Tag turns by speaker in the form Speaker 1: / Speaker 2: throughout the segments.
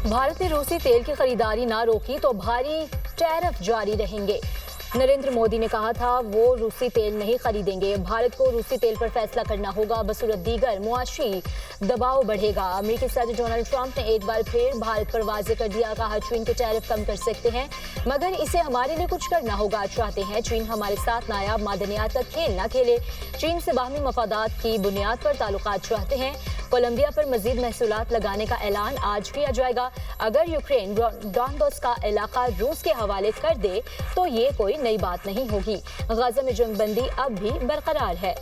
Speaker 1: भारत ने रूसी तेल की खरीदारी ना रोकी तो भारी टैरिफ जारी रहेंगे। नरेंद्र मोदी ने कहा था वो रूसी तेल नहीं खरीदेंगे। भारत को रूसी तेल पर फैसला करना होगा, बसूरत दीगर मुआशी दबाव बढ़ेगा। अमेरिकी सदर डोनाल्ड ट्रंप ने एक बार फिर भारत पर वाजे कर दिया, कहा चीन के टैरिफ कम कर सकते हैं मगर इसे हमारे लिए कुछ करना होगा। चाहते हैं चीन हमारे साथ नायाब मादनियात का खेल न खेले। चीन से बाहमी मफादात की बुनियाद पर ताल्लुकात चाहते हैं। कोलंबिया पर मजीद महसूलात लगाने का ऐलान आज किया जाएगा। अगर यूक्रेन डॉनबास का इलाका रूस के हवाले कर दे तो ये कोई नई बात नहीं होगी। गाजा में जंगबंदी अब भी बरकरार है।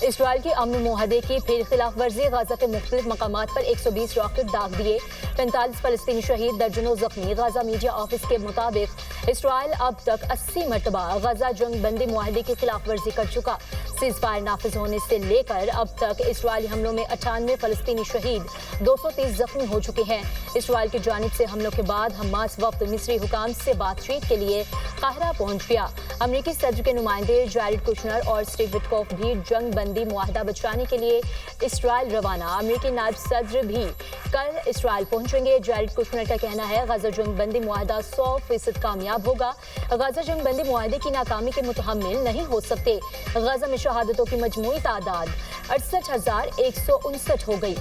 Speaker 1: इसराइल की अमन मुआहदे की फिर खिलाफ वर्जी। गाजा के मुख्तलिफ मकामात पर 120 रॉकेट दाग दिए, 45 फलस्तीनी शहीद, दर्जनों जख्मी। गाजा मीडिया ऑफिस के मुताबिक इसराइल अब तक 80 मरतबा गाजा जंग बंदी मुआहदे की खिलाफ वर्जी कर चुका। सीज फायर नाफिज होने से लेकर अब तक इसराइली हमलों में 98 फलस्तीनी शहीद, 230 जख्मी हो चुके हैं। इसराइल की जानिब से हमलों के बाद हमास वक्त मिस्री हुकाम से बातचीत के लिए काहिरा पहुंच गया। अमेरिकी सदर के नुमाइंदे जैरेड कुशनर और स्टीव विटकॉफ भी जंग बंदी मुआहदा बचाने के लिए इसराइल रवाना। अमेरिकी नायब सदर भी कल इसराइल पहुंचेंगे। जैरेड कुशनर का कहना है गाजा जंग बंदी मुआहदा 100% कामयाब होगा। गाजा जंग बंदी मुआहदे की नाकामी के मुतहम्मिल नहीं हो सकते। गाजा में शहादतों की मजमूई तादाद 68,159 हो गई।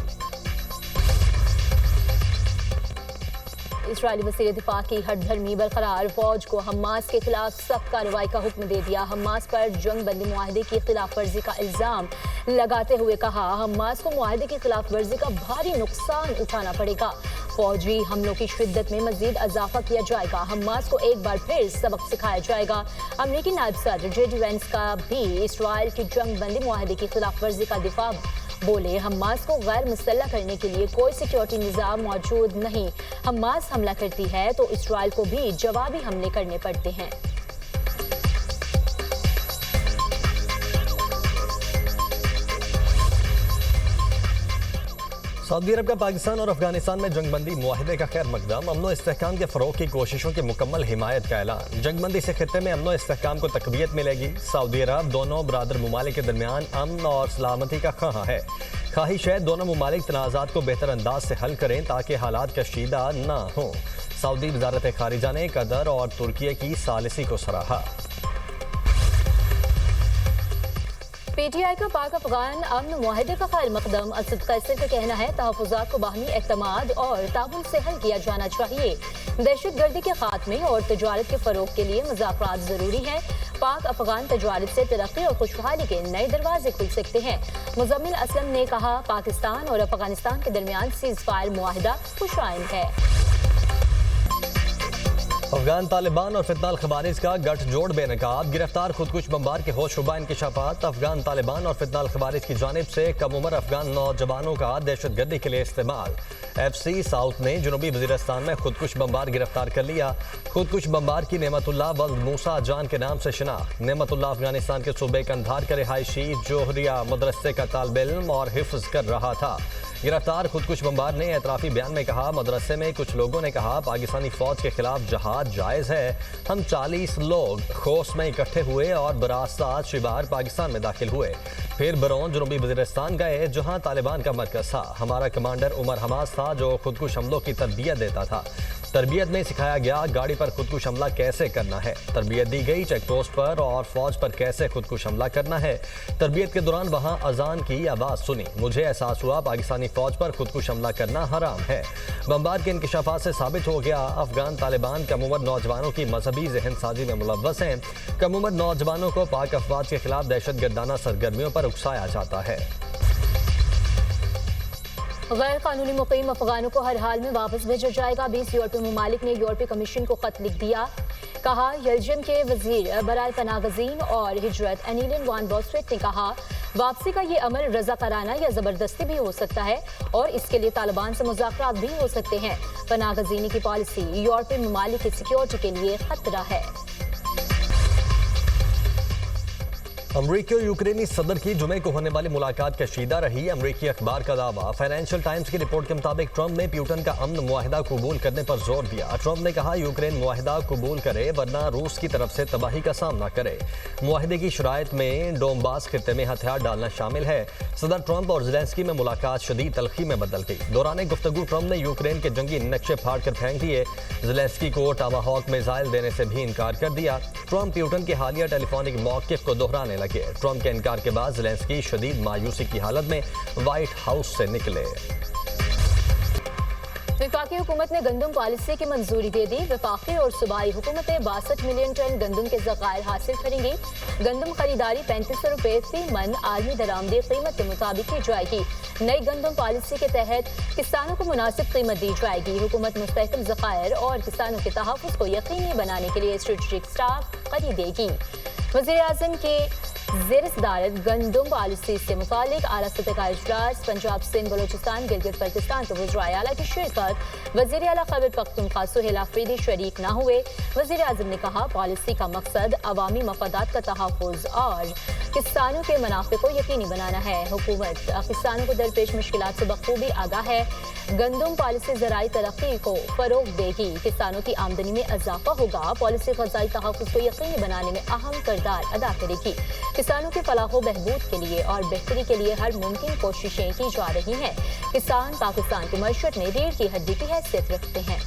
Speaker 1: इस्राएली वज़ीर दिफा की हठधर्मी बरकरार। फौज को हमास के खिलाफ सख्त कार्रवाई का हुक्म दे दिया। हमास पर जंग बंदी मुआहदे की खिलाफ वर्जी का इल्जाम लगाते हुए कहा हमास को मुआहदे की खिलाफ वर्जी का भारी नुकसान उठाना पड़ेगा। फौजी हमलों की शिद्दत में मजीद इजाफा किया जाएगा। हमास को एक बार फिर सबक सिखाया जाएगा। अमेरिकी नायब सदर जेडी वेंस का भी इसराइल की जंग बंदी मुआहदे की खिलाफ वर्जी का दिफा। बोले हमास को गैर मुसल्लह करने के लिए कोई सिक्योरिटी निज़ाम मौजूद नहीं। हमास हमला करती है तो इसराइल को भी जवाबी हमले करने पड़ते हैं।
Speaker 2: सऊदी अरब का पाकिस्तान और अफगानिस्तान में जंगबंदी मुआहदे का खैर मकदम। अमनो इस्तेहकाम के फरोग की कोशिशों की मुकम्मल हिमायत का ऐलान। जंगबंदी से खित्ते में अमनो इस्तेहकाम को तकवीत मिलेगी। सऊदी अरब दोनों बरादर ममालिक के दरमियान अमन और सलामती का ख्वाह है। ख्वाहिश है दोनों ममालिक तनाज़ात को बेहतर अंदाज से हल करें ताकि हालात कशीदा ना हों। सऊदी वज़ारत खारिजा ने कतर और तुर्की की सालिसी को सराहा।
Speaker 1: पीटीआई का पाक अफगान अमन मुआहदे का खैर मकदम। असद कैसर का कहना है तहफ़्फ़ुज़ात को बाहमी एतमाद और ताउन से हल किया जाना चाहिए। दहशतगर्दी के खात्मे और तजारत के फ़रोग के लिए मुज़ाकरात ज़रूरी है। पाक अफगान तजारत से तरक्की और खुशहाली के नए दरवाजे खुल सकते हैं। मुज़म्मिल असलम ने कहा पाकिस्तान और अफगानिस्तान के दरमियान सीज़ फायर मुआहदा खुशाइन है।
Speaker 2: अफगान तालिबान और फितनाल खवारिज का गठजोड़ बेनकाब। गिरफ्तार खुदकुश बमबार के होशरुबा इंकशाफात। अफगान तालिबान और फितनाल खवारिज की जानिब से कम उम्र अफगान नौजवानों का दहशतगर्दी के लिए इस्तेमाल। FC साउथ ने जनूबी वजीरस्तान में खुदकुश बमबार गिरफ्तार कर लिया। खुदकुश बमबार की नेमतुल्लाह वल्द मूसा जान के नाम से शनाख्त। नेमतुल्लाह अफगानिस्तान के सूबे कंधार के रिहायशी जोहरिया मदरसे का तालिब इल्म और हिफ्ज कर रहा था। गिरफ्तार खुदकुश बमबार ने एतराफी बयान में कहा मदरसे में कुछ लोगों ने कहा पाकिस्तानी फौज के खिलाफ जहाद जायज़ है। हम 40 लोग खोस में इकट्ठे हुए और बरासात शिबार पाकिस्तान में दाखिल हुए। फिर बरौन जनूबी वज़ीरिस्तान गए जहां तालिबान का मरकज़ था। हमारा कमांडर उमर हमास था जो खुदकुश हमलों की तरबियत देता था। तरबियत में सिखाया गया गाड़ी पर खुदकुश हमला कैसे करना है। तरबियत दी गई चेक पोस्ट पर और फौज पर कैसे खुदकुश हमला करना है। तरबियत के दौरान वहां अजान की आवाज़ सुनी। मुझे एहसास हुआ पाकिस्तानी फौज पर खुदकुश हमला करना हराम है। बमबार के इंकशाफात से साबित हो गया अफगान तालिबान कम उम्र नौजवानों की मजहबी जहन साजी में मुलव्वस हैं। कम उम्र नौजवानों को पाक अफवाज के खिलाफ दहशतगर्दाना सरगर्मियों पर उकसाया जाता है।
Speaker 1: गैर कानूनी मुकीम अफगानों को हर हाल में वापस भेजा जाएगा। 20 यूरोपीय ममालिक ने यूरोपीय कमीशन को खत लिख दिया। कहा बेल्जियम के वजीर बराए पनागजीन और हिजरत एनिलिन वान बोस्वेट ने कहा वापसी का ये अमल रज़ाकाराना या ज़बरदस्ती भी हो सकता है और इसके लिए तालिबान से मुज़ाकरात भी हो सकते हैं। पनागजीनी की पॉलिसी यूरोपीय ममालिक की सिक्योरिटी के लिए खतरा है।
Speaker 2: अमरीकी और यूक्रेनी सदर की जुमे को होने वाली मुलाकात कशीदा रही। अमरीकी अखबार का दावा। फाइनेंशियल टाइम्स की रिपोर्ट के मुताबिक ट्रंप ने प्यूटन का अमन मुआहिदा कबूल करने पर जोर दिया। ट्रंप ने कहा यूक्रेन मुआहिदा कबूल करे वरना रूस की तरफ से तबाही का सामना करे। मुआहिदे की शराइत में डोंबास खित्ते में हथियार डालना शामिल है। सदर ट्रंप और ज़ेलेंस्की में मुलाकात शदीद तलखी में बदल गई। दौरान गुफ्तगू ट्रंप ने यूक्रेन के जंगी नक्शे फाड़ कर फेंक दिए। ज़ेलेंस्की को टामाहॉक मिसाइल देने से भी इनकार कर दिया। ट्रंप प्यूटन के हालिया टेलीफोनिक मौक़िफ़ को दोहराने लगे। ट्रंप के इनकार के बाद ज़ेलेंस्की शदीद मायूसी की हालत में व्हाइट हाउस से निकले।
Speaker 1: वफाकी हुकूमत ने गंदम पॉलिसी की मंजूरी दे दी। वफाकी और सूबाई हुकूमतें 62 मिलियन टन गंदम के ज़खायर हासिल करेंगी। गंदम खरीदारी 3500 रुपये फी मन आलमी दरामदी कीमत के मुताबिक की जाएगी। नई गंदम पॉलिसी के तहत किसानों को मुनासिब कीमत दी जाएगी। हुकूमत मुस्तहकम ज़खायर और किसानों के तहफ़्फ़ुज़ को यकीनी बनाने के लिए स्ट्रेटेजिक स्टाफ खरीदेगी। वज़ीर आज़म के ज़ेर सदारत गंदम पॉलिसी से मुतालिक आला सतह का इजलास पंजाब, सिंध, बलोचिस्तान, गिलगित बल्तिस्तान तो वज़ीर आला की शिरकत। वज़ीर आला खैबर पख्तूनख्वा सुहेल आफरीदी शरीक न हुए। वज़ीर आज़म ने कहा पॉलिसी का मकसद अवामी मफादात का तहफ़्फ़ुज़ और किसानों के मुनाफे को यकीनी बनाना है। हुकूमत किसानों को दरपेश मुश्किलात से बखूबी आगाह है। गंदम पॉलिसी ज़राई तरक्की को फ़रोग़ देगी। किसानों की आमदनी में इजाफा होगा। पॉलिसी ग़ज़ाई तहफ़्फ़ुज़ को यकीनी बनाने में अहम किरदार अदा करेगी। किसानों के फलाह बहबूद के लिए और बेहतरी के लिए हर मुमकिन कोशिशें की जा रही हैं। किसान पाकिस्तान की मईशत में रीढ़ की हड्डी की हैसियत रखते हैं।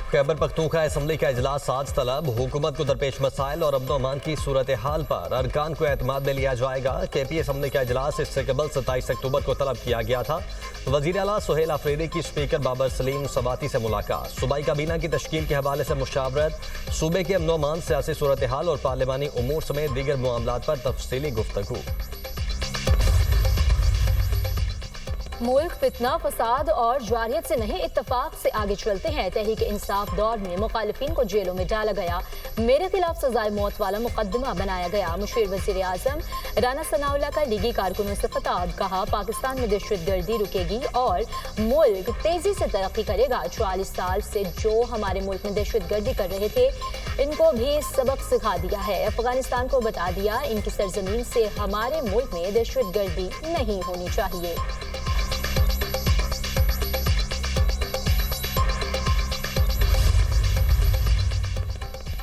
Speaker 2: खैबर पख्तूनख्वा असम्बली का इजलास आज तलब। हुकूमत को दरपेश मसाइल और अमन अमान की सूरत हाल पर अरकान को एतमाद में लिया जाएगा। KP असम्बली का इजलास इससे कबल 27 अक्टूबर को तलब किया गया था। वज़ीर आला सुहेल आफरीदी की स्पीकर बाबर सलीम सवाती से मुलाकात। सूबाई काबीना की तश्कील के हवाले से मुशावरत। सूबे के अमन अमान, सियासी सूरत हाल और पार्लिमानी उमूर समेत दीगर मामलात पर तफसीली गुफ्तगू।
Speaker 1: मुल्क फितना, फसाद और जारियत से नहीं इत्तफाक से आगे चलते हैं। तहरीक इंसाफ दौर में मुखालिफिन को जेलों में डाला गया। मेरे खिलाफ सजाए मौत वाला मुकदमा बनाया गया। मुशीर वज़ीर आज़म राना सनाउल्लाह का लीगी कारकुनों से खिताब। कहा पाकिस्तान में दहशतगर्दी रुकेगी और मुल्क तेजी से तरक्की करेगा। 40 साल से जो हमारे मुल्क में दहशतगर्दी कर रहे थे इनको भी सबक सिखा दिया है। अफगानिस्तान को बता दिया इनकी सरजमीन से हमारे मुल्क में दहशतगर्दी नहीं होनी चाहिए।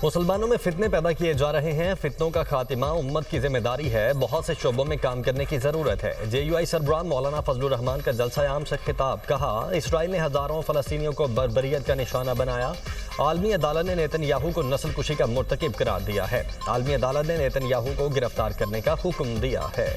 Speaker 2: मुसलमानों में फितने पैदा किए जा रहे हैं। फितनों का खात्मा उम्मत की जिम्मेदारी है। बहुत से शोबों में काम करने की जरूरत है। JUI सरबराह मौलाना फजलुर रहमान का जलसा आम से खिताब। कहा इसराइल ने हजारों फलस्तीनियों को बर्बरियत का निशाना बनाया। आलमी अदालत ने नेतन्याहू को नस्ल कुशी का मुर्तकिब करार दिया है। आलमी अदालत ने नेतन्याहू को गिरफ्तार करने का हुक्म दिया है।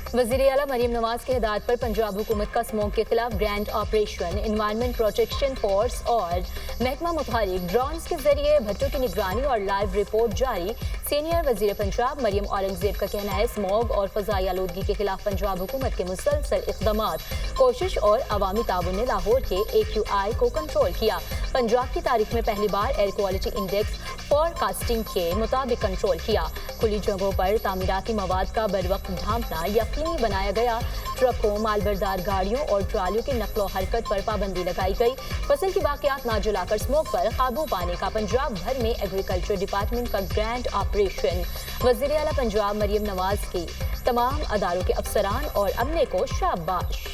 Speaker 1: वज़ीर आला मरियम नवाज की हिदायत पर पंजाब हुकूमत का स्मोक के खिलाफ grand operation. Environment protection force और महकमा मुतालिक ड्रोन्स के जरिए भट्टों की निगरानी और लाइव रिपोर्ट जारी। सीनियर वज़ीर पंजाब मरियम औरंगजेब का कहना है स्मोग और फ़ज़ाई आलूदगी के खिलाफ पंजाब हुकूमत के मुसलसल इक़दामात, कोशिश और अवामी ताउन ने लाहौर के AQI को कंट्रोल किया। पंजाब की तारीख में पहली बार एयर क्वालिटी इंडेक्स फोरकास्टिंग के मुताबिक कंट्रोल किया। खुली जगहों पर तामीराती मवाद का बरवक्त ढांपना यकीनी बनाया गया। ट्रकों, मालबरदार गाड़ियों और ट्रालियों की नकलो हरकत पर पाबंदी लगाई गई। फसल की बाकियात ना जलाकर स्मोक पर काबू पाने का पंजाब भर में एग्रीकल्चर डिपार्टमेंट का ग्रैंड ऑपरेशन। वज़ीर आला पंजाब मरियम नवाज की तमाम अदारों के अफसरान और अमले को शाबाश।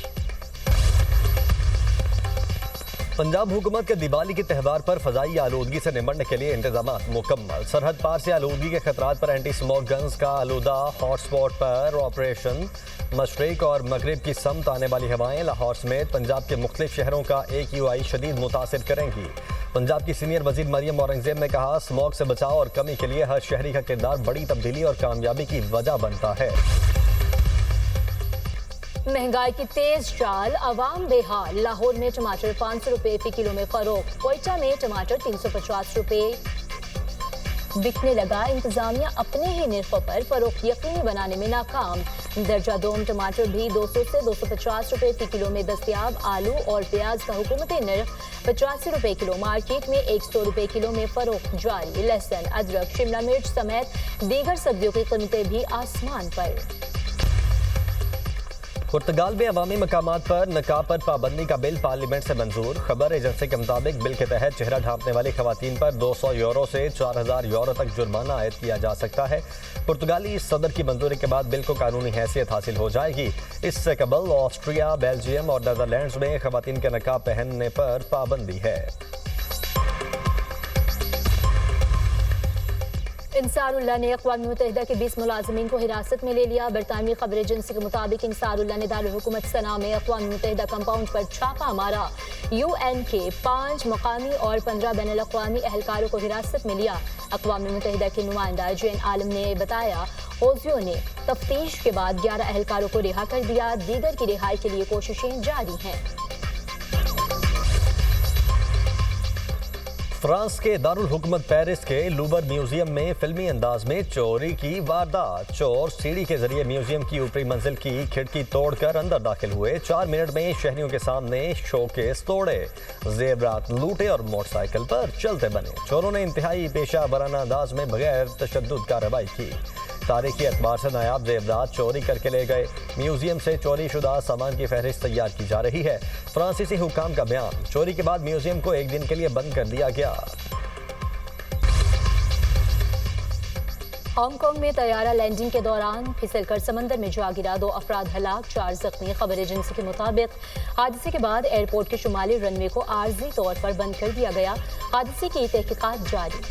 Speaker 2: पंजाब हुकूमत के दिवाली के त्यौहार पर फजाई आलूदगी से निपटने के लिए इंतजाम मुकम्मल। सरहद पार से आलूदगी के खतरात पर एंटी स्मोक गन्स का आलूदा हॉटस्पॉट पर ऑपरेशन। मशरिक और मगरिब की समत आने वाली हवाएं लाहौर समेत पंजाब के मुख्तलिफ शहरों का AQI शदीद मुतासिर करेंगी। पंजाब की सीनियर वजीर मरियम औरंगजेब ने कहा स्मोक से बचाव और कमी के लिए हर शहरी का किरदार बड़ी तब्दीली और कामयाबी की वजह बनता है।
Speaker 1: महंगाई की तेज चाल, अवाम बेहाल। लाहौर में टमाटर 500 रुपये फी किलो में फरोख्त। कोयटा में टमाटर 350 रुपये बिकने लगा। इंतजामिया अपने ही निर्खों पर फरोख्त यकीनी बनाने में नाकाम। दर्जा दोम टमाटर भी 200 से 250 रुपये फी किलो में दस्तियाब। आलू और प्याज का हुकूमती नर्ख 85 रुपये किलो। मार्केट में 100 रुपये किलो में फरोख्त जारी। लहसुन, अदरक, शिमला मिर्च समेत दीगर सब्जियों की कीमतें भी आसमान पर।
Speaker 2: पुर्तगाल में अवामी मकामात पर नकाब पर पाबंदी का बिल पार्लियामेंट से मंजूर। खबर एजेंसी के मुताबिक बिल के तहत चेहरा ढांपने वाली खवातीन पर 200 यूरो से 4000 यूरो तक जुर्माना आयद किया जा सकता है। पुर्तगाली सदर की मंजूरी के बाद बिल को कानूनी हैसियत हासिल हो जाएगी। इससे कबल ऑस्ट्रिया, बेल्जियम और नीदरलैंड्स में खवातीन के नकाब पहनने पर पाबंदी है।
Speaker 1: इंसारुल्लाह ने अक़वाम मुत्तहिदा के 20 मुलाजमीन को हिरासत में ले लिया। बरतानवी खबर एजेंसी के मुताबिक इंसारुल्लाह ने दारुल हुकूमत सना में अक़वाम मुत्तहिदा कंपाउंड पर छापा मारा। UN के 5 मकामी और 15 बैनुल अक़वामी एहलकारों को हिरासत में लिया। अक़वाम मुत्तहिदा के नुमाइंदा JN आलम ने बताया, होजियों ने तफ्तीश के बाद 11 एहलकारों को रिहा कर दिया। दीगर की रिहाई के लिए कोशिशें जारी हैं।
Speaker 2: फ्रांस के दारुल हुकूमत पेरिस के लूवर म्यूजियम में फिल्मी अंदाज में चोरी की वारदात। चोर सीढ़ी के जरिए म्यूजियम की ऊपरी मंजिल की खिड़की तोड़कर अंदर दाखिल हुए। 4 मिनट में शहरियों के सामने शोकेस तोड़े, जेवरात लूटे और मोटरसाइकिल पर चलते बने। चोरों ने इंतहाई पेशा वराना अंदाज में बगैर तशद्दुद कार्रवाई की। तारीखी एतबार से नायाब जेवरात चोरी करके ले गए। म्यूजियम से चोरी शुदा सामान की फहरिस्त तैयार की जा रही है। फ्रांसीसी हुक्काम का बयान, चोरी के बाद म्यूजियम को 1 दिन के लिए बंद कर दिया गया।
Speaker 1: हांगकांग में तैयारा लैंडिंग के दौरान फिसलकर समंदर में जा गिरा। 2 अफराद हलाक, 4 जख्मी। खबर एजेंसी के मुताबिक हादसे के बाद एयरपोर्ट के शुमाली रनवे को आर्जी तौर पर बंद कर दिया गया। हादसे की तहकीकात जारी।